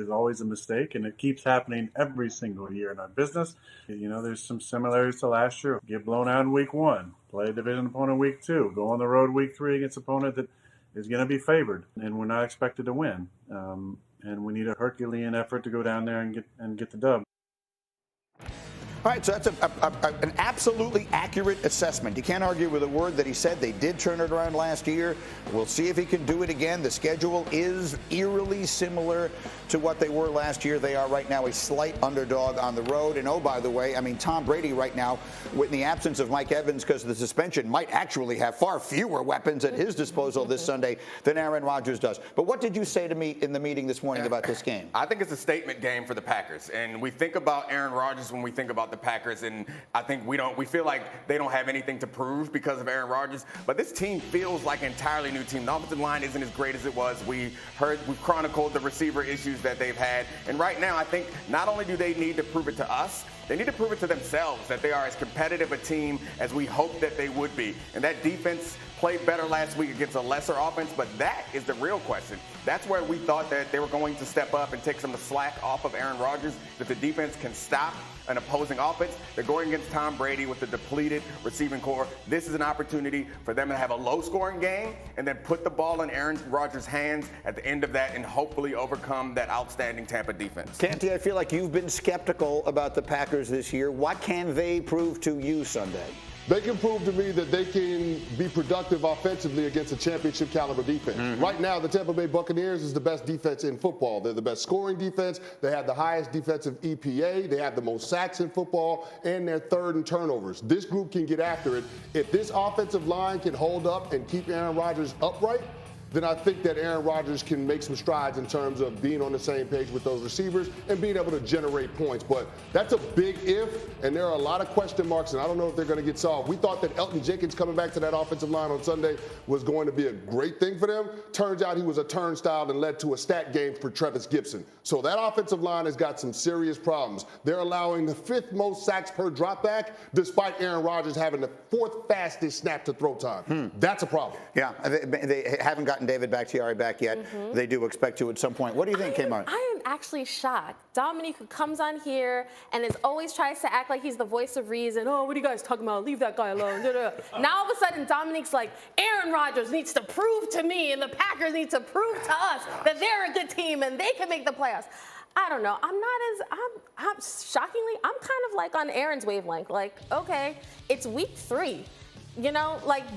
is always a mistake, and it keeps happening every single year in our business. There's some similarities to last year. Get blown out in week 1, play a division opponent week 2, go on the road week 3 against an opponent that is going to be favored, and we're not expected to win. And we need a Herculean effort to go down there and get the dub. All right, so that's an absolutely accurate assessment. You can't argue with a word that he said. They did turn it around last year. We'll see if he can do it again. The schedule is eerily similar to what they were last year. They are right now a slight underdog on the road. And, oh, by the way, Tom Brady right now, in the absence of Mike Evans because of the suspension, might actually have far fewer weapons at his disposal this Sunday than Aaron Rodgers does. But what did you say to me in the meeting this morning about this game? I think it's a statement game for the Packers. And we think about Aaron Rodgers when we think about the Packers, and I think we feel like they don't have anything to prove because of Aaron Rodgers, but this team feels like an entirely new team. The offensive line isn't as great as it was. We've chronicled the receiver issues that they've had, and right now I think not only do they need to prove it to us, they need to prove it to themselves that they are as competitive a team as we hoped that they would be. And that defense played better last week against a lesser offense, but that is the real question. That's where we thought that they were going to step up and take some of the slack off of Aaron Rodgers, that the defense can stop an opposing offense. They're going against Tom Brady with a depleted receiving core. This is an opportunity for them to have a low-scoring game and then put the ball in Aaron Rodgers' hands at the end of that and hopefully overcome that outstanding Tampa defense. Canty, I feel like you've been skeptical about the Packers this year. What can they prove to you Sunday? They can prove to me that they can be productive offensively against a championship caliber defense. Mm-hmm. Right now, the Tampa Bay Buccaneers is the best defense in football. They're the best scoring defense. They have the highest defensive EPA. They have the most sacks in football, and they're third in turnovers. This group can get after it. If this offensive line can hold up and keep Aaron Rodgers upright, then I think that Aaron Rodgers can make some strides in terms of being on the same page with those receivers and being able to generate points. But that's a big if, and there are a lot of question marks, and I don't know if they're going to get solved. We thought that Elton Jenkins coming back to that offensive line on Sunday was going to be a great thing for them. Turns out he was a turnstile and led to a stat game for Travis Gibson. So that offensive line has got some serious problems. They're allowing the 5th most sacks per dropback, despite Aaron Rodgers having the 4th fastest snap to throw time. That's a problem. Yeah, they haven't gotten David Bakhtiari back yet. Mm-hmm. They do expect to at some point. What do you think, Kmart? I am actually shocked. Dominique, who comes on here and always tries to act like he's the voice of reason. Oh, what are you guys talking about? Leave that guy alone. Now all of a sudden, Dominique's like, Aaron Rodgers needs to prove to me and the Packers need to prove to us that they're a good team and they can make the playoffs. I don't know. I'm shockingly, I'm kind of like on Aaron's wavelength. Like, okay, it's week 3.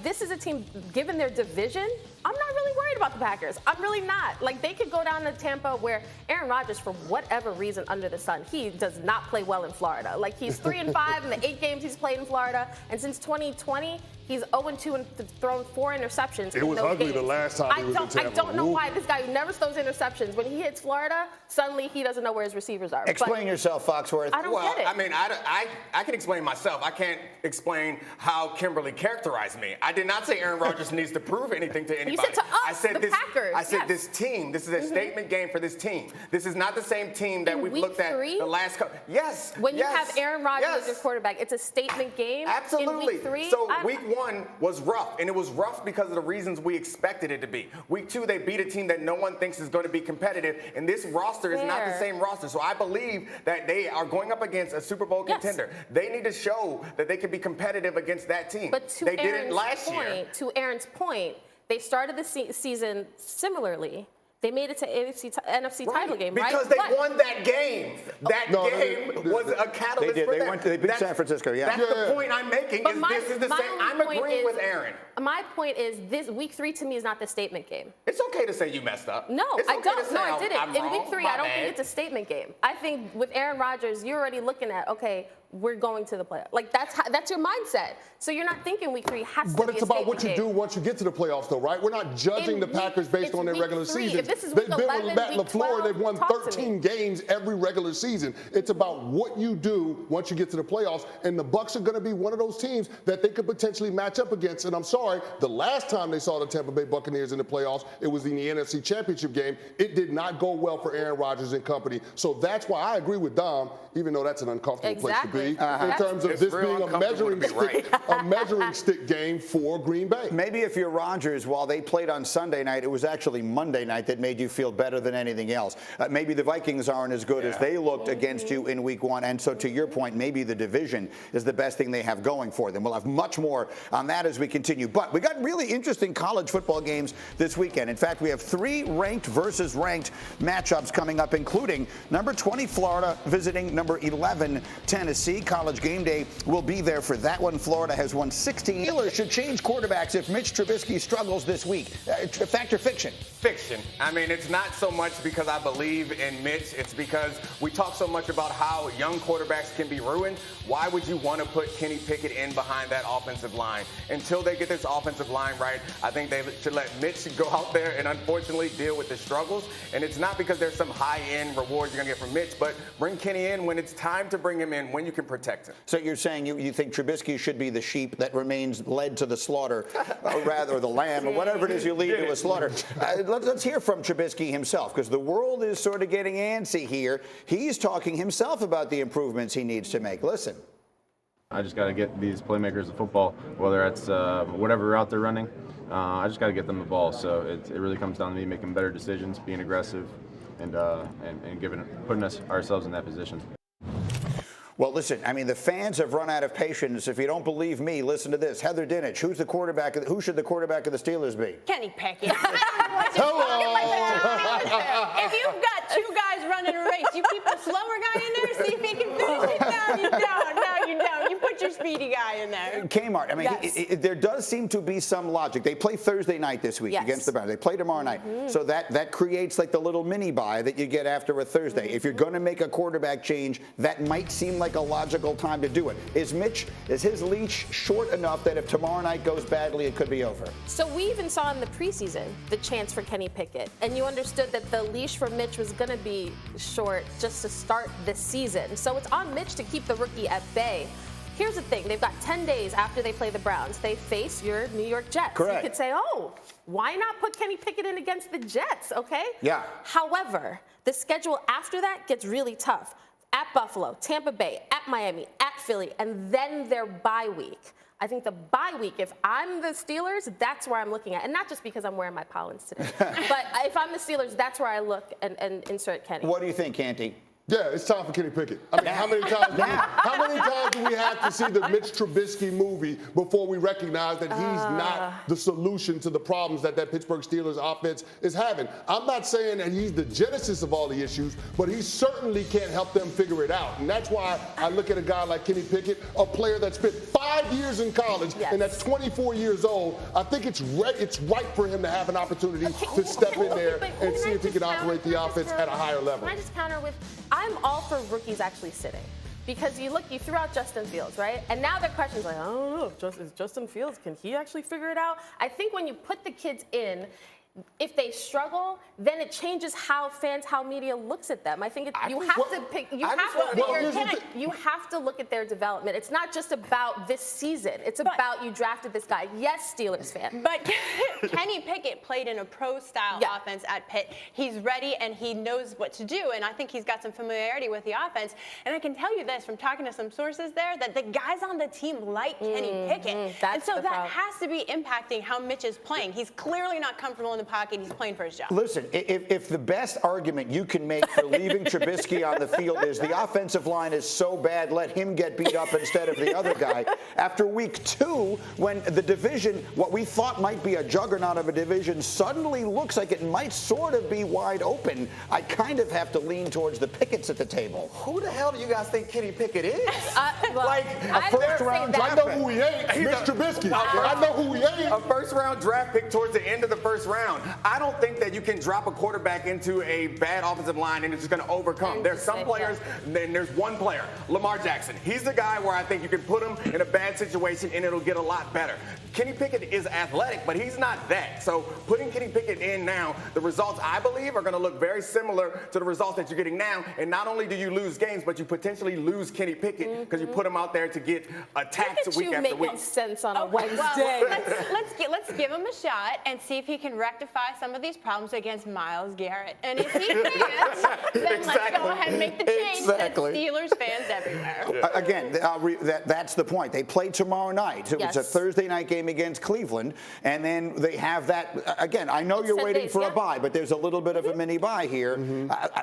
This is a team, given their division, I'm not really worried about the Packers. I'm really not. They could go down to Tampa where Aaron Rodgers, for whatever reason under the sun, he does not play well in Florida. He's 3-5 in the 8 games he's played in Florida, and since 2020, he's 0-2 and thrown 4 interceptions. It was ugly games. The last time he was in Tampa. I don't know why this guy who never throws interceptions, when he hits Florida, suddenly he doesn't know where his receivers are. Explain yourself, Foxworth. I don't get it. I can explain myself. I can't explain how Kimberly characterized me. I did not say Aaron Rodgers needs to prove anything to anybody. You said to us, I said the Packers. I said this team. This is a statement game for this team. This is not the same team that we've looked at the last couple. Yes. When you have Aaron Rodgers as your quarterback, it's a statement game. Absolutely. In week 3. So week 1 was rough, and it was rough because of the reasons we expected it to be. Week 2, they beat a team that no one thinks is going to be competitive, and this roster is not the same roster. So I believe that they are going up against a Super Bowl contender. They need to show that they can be competitive against that team. But they didn't last year. To Aaron's point, they started the season similarly. They made it to NFC title game, right? Because they won that game. That game was a catalyst for them. They beat San Francisco, yeah. That's the point I'm making. This is the same. I'm agreeing with Aaron. My point is this week 3 to me is not the statement game. It's okay to say you messed up. No, I don't. No, I didn't. In week 3, I don't think it's a statement game. I think with Aaron Rodgers, you're already looking at, okay, we're going to the playoffs. That's your mindset. So you're not thinking week 3 has to be a statement game. But it's about what you do once you get to the playoffs, though, right? We're not judging the Packers based on their regular season. They've been with Matt LaFleur. They've won 13 games every regular season. It's about what you do once you get to the playoffs. And the Bucs are going to be one of those teams that they could potentially match up against. And I'm sorry, the last time they saw the Tampa Bay Buccaneers in the playoffs, it was in the NFC Championship game. It did not go well for Aaron Rodgers and company. So that's why I agree with Dom, even though that's an uncomfortable place to be. be in terms of this being a measuring stick game for Green Bay. Maybe if you're Rodgers, while they played on Sunday night, it was actually Monday night that made you feel better than anything else. Maybe the Vikings aren't as good as they looked against you in week 1. And so to your point, maybe the division is the best thing they have going for them. We'll have much more on that as we continue. But we got really interesting college football games this weekend. In fact, we have 3 ranked versus ranked matchups coming up, including number 20 Florida visiting number 11 Tennessee. College Game Day will be there for that one. Florida has won 16. Steelers should change quarterbacks if Mitch Trubisky struggles this week. Fact or fiction? Fiction. I mean, it's not so much because I believe in Mitch. It's because we talk so much about how young quarterbacks can be ruined. Why would you want to put Kenny Pickett in behind that offensive line? Until they get this offensive line right, I think they should let Mitch go out there and unfortunately deal with the struggles. And it's not because there's some high-end rewards you're going to get from Mitch, but bring Kenny in when it's time to bring him in, when you can protect him. So you're saying you think Trubisky should be the sheep that remains led to the slaughter, or rather the lamb, or whatever it is you lead to a slaughter. Let's hear from Trubisky himself, because the world is sort of getting antsy here. He's talking himself about the improvements he needs to make. Listen. I just got to get these playmakers of football, whether it's whatever route they're running. I just got to get them the ball. So it really comes down to me making better decisions, being aggressive, and putting ourselves in that position. Well, listen, I mean, the fans have run out of patience. If you don't believe me, listen to this. Heather Dinich, who should the quarterback of the Steelers be? Kenny Pickett. Hello. If you've got 2 guys running a race, you keep the slower guy in there, see if he can finish it. No, you don't. No, you don't. You put your speedy guy in there. Kmart, I mean, yes. There does seem to be some logic. They play Thursday night this week against the Browns. They play tomorrow night. So that creates like the little mini bye that you get after a Thursday. If you're going to make a quarterback change, that might seem like a logical time to do it. Is his leash short enough that if tomorrow night goes badly, it could be over? So we even saw in the preseason the chance for Kenny Pickett, and you understood that the leash for Mitch was going to be short just to start this season. So it's on Mitch to keep the rookie at bay. Here's the thing. They've got 10 days after they play the Browns. They face your New York Jets. Correct. You could say, oh, why not put Kenny Pickett in against the Jets, okay? Yeah. However, the schedule after that gets really tough. At Buffalo, Tampa Bay, at Miami, at Philly, and then their bye week. I think the bye week, if I'm the Steelers, that's where I'm looking at. And not just because I'm wearing my Pollins today. But if I'm the Steelers, that's where I look and insert Kenny. What do you think, Canty? Yeah, it's time for Kenny Pickett. I mean, how many times do we have to see the Mitch Trubisky movie before we recognize that he's not the solution to the problems that Pittsburgh Steelers offense is having? I'm not saying that he's the genesis of all the issues, but he certainly can't help them figure it out. And that's why I look at a guy like Kenny Pickett, a player that spent 5 years in college and that's 24 years old. I think it's right for him to have an opportunity to step in there and see if he can operate the offense at a higher level. Can I just counter with, I'm all for rookies actually sitting. Because you threw out Justin Fields, right? And now their question's like, I don't know, is Justin Fields, can he actually figure it out? I think when you put the kids in, if they struggle, then it changes how media looks at them. I think you have to look at their development. It's not just about this season. It's about you drafted this guy. Yes, Steelers fan. But Kenny Pickett played in a pro-style offense at Pitt. He's ready and he knows what to do, and I think he's got some familiarity with the offense. And I can tell you this from talking to some sources there, that the guys on the team like Kenny Pickett. And so that has to be impacting how Mitch is playing. He's clearly not comfortable in the pocket. He's playing for his job. Listen, if the best argument you can make for leaving Trubisky on the field is the offensive line is so bad, let him get beat up instead of the other guy. After week 2, when the division, what we thought might be a juggernaut of a division, suddenly looks like it might sort of be wide open, I kind of have to lean towards the Picketts at the table. Who the hell do you guys think Kenny Pickett is? Like a first-round draft pick. I know who he ain't. Mitch Trubisky. I know who he ain't. A first-round draft pick towards the end of the first round. I don't think that you can drop a quarterback into a bad offensive line and it's just going to overcome. There's some players, then there's one player, Lamar Jackson. He's the guy where I think you can put him in a bad situation and it'll get a lot better. Kenny Pickett is athletic, but he's not that. So putting Kenny Pickett in now, the results, I believe, are going to look very similar to the results that you're getting now. And not only do you lose games, but you potentially lose Kenny Pickett because you put him out there to get attacked week after week. Making sense on a Wednesday. Well, let's give him a shot and see if he can rectify rectify some of these problems against Myles Garrett. And if he can't, then let's go ahead and make the change. Exactly. Steelers fans everywhere. Again, that's the point. They play tomorrow night. It's a Thursday night game against Cleveland, and then they have that. Again, I know you're waiting for a bye, but there's a little bit of a mini bye here.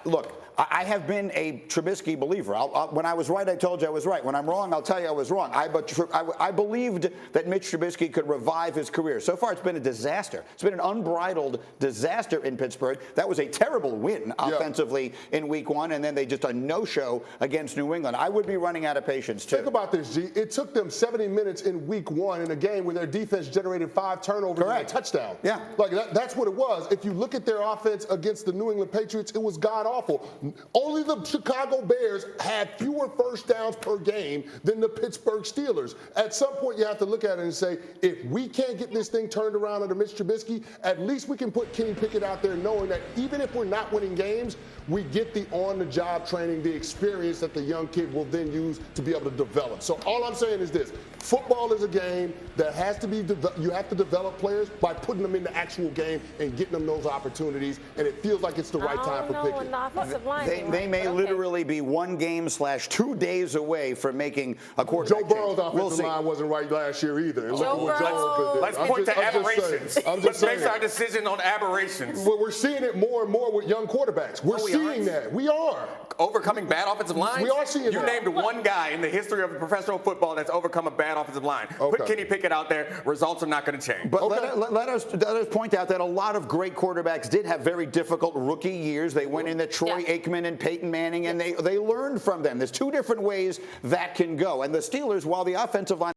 Look, I have been a Trubisky believer. When I was right, I told you I was right. When I'm wrong, I'll tell you I was wrong. I believed that Mitch Trubisky could revive his career. So far, it's been a disaster. It's been an unbridled disaster in Pittsburgh. That was a terrible win offensively in Week 1, and then they just a no-show against New England. I would be running out of patience, too. Think about this, G. It took them 70 minutes in Week 1 in a game where their defense generated 5 turnovers and a touchdown. Yeah. Like, that's what it was. If you look at their offense against the New England Patriots, it was god-awful. Only the Chicago Bears had fewer first downs per game than the Pittsburgh Steelers. At some point, you have to look at it and say, if we can't get this thing turned around under Mitch Trubisky, at least we can put Kenny Pickett out there knowing that even if we're not winning games, we get the on-the-job training, the experience that the young kid will then use to be able to develop. So all I'm saying is this. Football is a game that has to be you have to develop players by putting them in the actual game and getting them those opportunities, and it feels like it's the right time for Pickett. The offensive line They may literally be 1 game/2 days away from making a quarterback Joe Burrow's change. offensive line wasn't right last year either. And look at what Joe did. Let's point to aberrations. Let's base our decision on aberrations. Well, we're seeing it more and more with young quarterbacks. We're seeing that. We are. Overcoming bad offensive lines? We are seeing that. You named one guy in the history of professional football that's overcome a bad offensive line. Put Kenny Pickett out there. Results are not going to change. But let us point out that a lot of great quarterbacks did have very difficult rookie years. They went into Troy Aikman and Peyton Manning, and they learned from them. There's 2 different ways that can go. And the Steelers, while the offensive line